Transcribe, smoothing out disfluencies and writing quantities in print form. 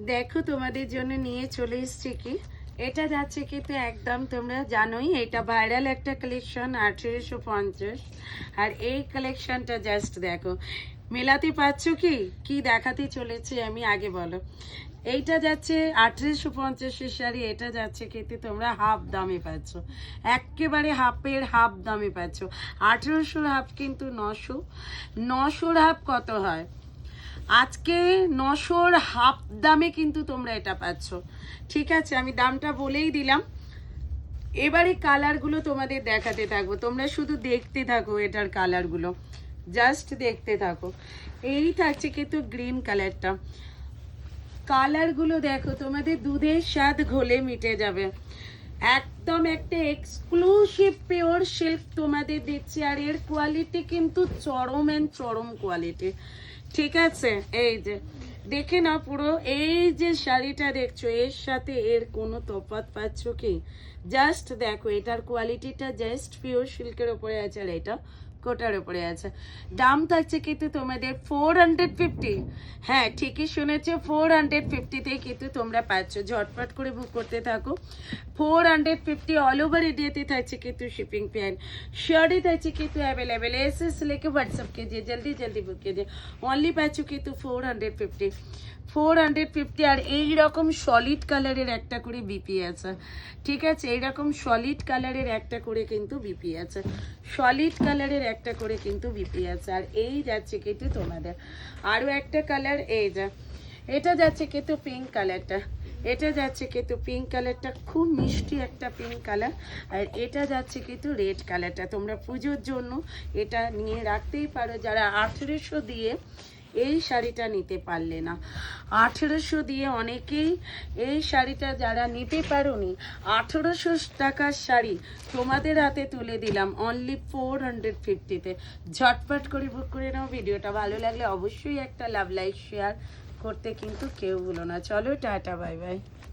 দেখো তোমাদের জন্য নিয়ে চলে এসেছি কি, এটা যাচ্ছে কিন্তু একদম তোমরা জানোই এটা ভাইরাল একটা কালেকশন 1850। আর এই কালেকশনটা জাস্ট দেখো, মেলাতে পাচ্ছ কি কি দেখাতে চলেছি আমি, আগে বলো। এইটা যাচ্ছে 1850-এর শাড়ি, এটা যাচ্ছে কিন্তু তোমরা হাফ দামে পাচ্ছ, একেবারে হাফের হাফ দামে পাচ্ছ। 1800 হাফ কিন্তু 900, 900 হাফ কত হয় আজকে 900-র হাফ দামে কিন্তু তোমরা এটা পাচ্ছ। ঠিক আছে, আমি দামটা বলেই দিলাম। এবারে কালারগুলো তোমাদের দেখাতে থাকবো, তোমরা শুধু দেখতে থাকো এটার কালারগুলো, জাস্ট দেখতে থাকো। এই থাকছে কিন্তু গ্রিন কালারটা, কালারগুলো দেখো, তোমাদের দুধের স্বাদ ঘোলে মিটে যাবে। একদম একটা এক্সক্লুসিভ পিওর সিল্ক তোমাদের দিচ্ছি, আর এর কোয়ালিটি কিন্তু চরম এন্ড চরম কোয়ালিটি। ঠিক আছে, এই যে দেখে না পুরো, এই যে শাড়িটা দেখছো এর সাথে এর কোনো তফাৎ পাচ্ছ কি? জাস্ট দেখো, এটার কোয়ালিটিটা জাস্ট পিওর সিল্কের ওপরে আছে, আর এটা কোটার উপরে আছে। দাম থাকছে কিন্তু তোমাদের 450। হ্যাঁ ঠিকই শুনেছো, 450-তেই কিন্তু তোমরা পাচ্ছ। ঝটপট করে বুক করতে থাকো। 450 ऑल ओवर इंडिया থাকছে কিন্তু শিপিং প্যান। শাড়ি থাকছে কিন্তু অ্যাভেলেবেল, এসএস लेके व्हाट्सएप कीजिए, जल्दी जल्दी बुक कीजिए। অনলি পাচ্ছ কিন্তু 450, 450। আর এইরকম সলিড কালারের একটা করে বিপি আছে। ঠিক আছে, এইরকম সলিড কালারের একটা করে কিন্তু বিপি আছে, সলিড কালারের একটা করে কিন্তু বিপি আছে। আর এই যাচ্ছে কিন্তু তোমাদের আরও একটা কালার, এই যা এটা যাচ্ছে কিন্তু পিঙ্ক কালারটা, এটা যাচ্ছে কিন্তু পিঙ্ক কালারটা, খুব মিষ্টি একটা পিঙ্ক কালার। আর এটা যাচ্ছে কিন্তু রেড কালারটা। তোমরা পুজোর জন্য এটা নিয়ে রাখতেই পারো, যারা 1800 দিয়ে এই শাড়িটা নিতে পারলে না। 1800 দিয়ে অনেকেই এই শাড়িটা যারা নিতে পারোনি, 1800 টাকার শাড়ি তোমাদের হাতে তুলে দিলাম অনলি 450-তে। ঝটপট করে বুক করে নাও। ভিডিওটা ভালো লাগলে অবশ্যই একটা লাভ লাইক শেয়ার করতে কিন্তু কেউ ভুলো না। চলো টাটা, বাই বাই।